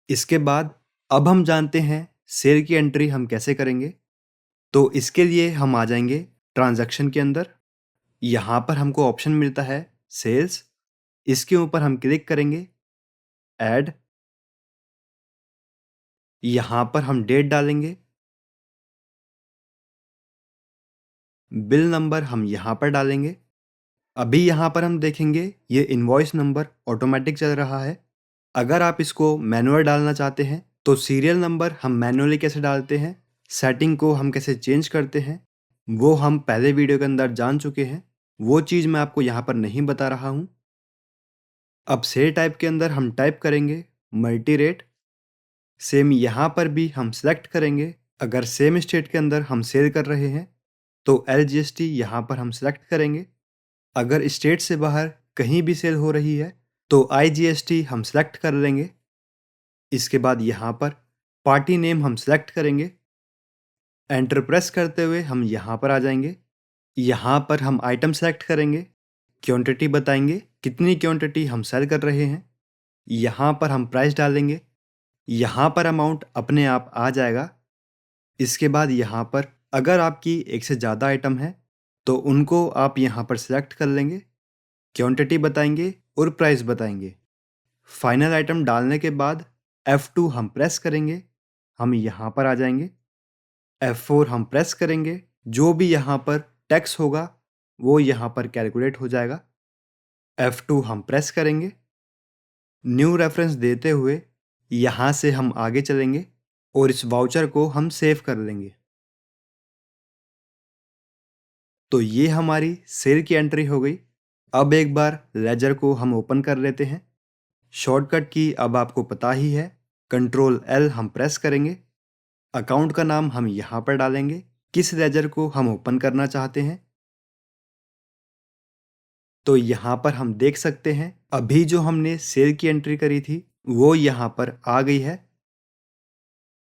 इसके बाद अब हम जानते हैं सेल की एंट्री हम कैसे करेंगे। तो इसके लिए हम आ जाएंगे ट्रांजैक्शन के अंदर। यहाँ पर हमको ऑप्शन मिलता है सेल्स। इसके ऊपर हम क्लिक करेंगे, ऐड। यहाँ पर हम डेट डालेंगे, बिल नंबर हम यहाँ पर डालेंगे। अभी यहाँ पर हम देखेंगे ये इनवॉइस नंबर ऑटोमेटिक चल रहा है। अगर आप इसको मैनुअल डालना चाहते हैं तो सीरियल नंबर हम मैनुअली कैसे डालते हैं, सेटिंग को हम कैसे चेंज करते हैं, वो हम पहले वीडियो के अंदर जान चुके हैं। वो चीज़ मैं आपको यहाँ पर नहीं बता रहा हूँ। अब सेल टाइप के अंदर हम टाइप करेंगे मल्टी रेट। सेम यहाँ पर भी हम सेलेक्ट करेंगे। अगर सेम स्टेट के अंदर हम सेल कर रहे हैं तो LGST यहाँ पर हम सेलेक्ट करेंगे। अगर स्टेट से बाहर कहीं भी सेल हो रही है तो IGST हम सेलेक्ट कर लेंगे। इसके बाद यहाँ पर पार्टी नेम हम सेलेक्ट करेंगे। एंटर प्रेस करते हुए हम यहाँ पर आ जाएंगे। यहाँ पर हम आइटम सेलेक्ट करेंगे, क्वांटिटी बताएंगे कितनी क्वांटिटी हम सेल कर रहे हैं। यहाँ पर हम प्राइस डालेंगे। यहाँ पर अमाउंट अपने आप आ जाएगा। इसके बाद यहाँ पर अगर आपकी एक से ज़्यादा आइटम है तो उनको आप यहाँ पर सेलेक्ट कर लेंगे, क्वांटिटी बताएंगे और प्राइस बताएंगे। फाइनल आइटम डालने के बाद F2 हम प्रेस करेंगे, हम यहाँ पर आ जाएंगे। F4 हम प्रेस करेंगे, जो भी यहाँ पर टैक्स होगा वो यहाँ पर कैलकुलेट हो जाएगा। F2 हम प्रेस करेंगे। न्यू रेफरेंस देते हुए यहाँ से हम आगे चलेंगे और इस वाउचर को हम सेव कर लेंगे। तो ये हमारी सेल की एंट्री हो गई। अब एक बार लेजर को हम ओपन कर लेते हैं। शॉर्टकट की अब आपको पता ही है, Ctrl+L हम प्रेस करेंगे। अकाउंट का नाम हम यहाँ पर डालेंगे, किस लेजर को हम ओपन करना चाहते हैं। तो यहाँ पर हम देख सकते हैं अभी जो हमने सेल की एंट्री करी थी वो यहाँ पर आ गई है।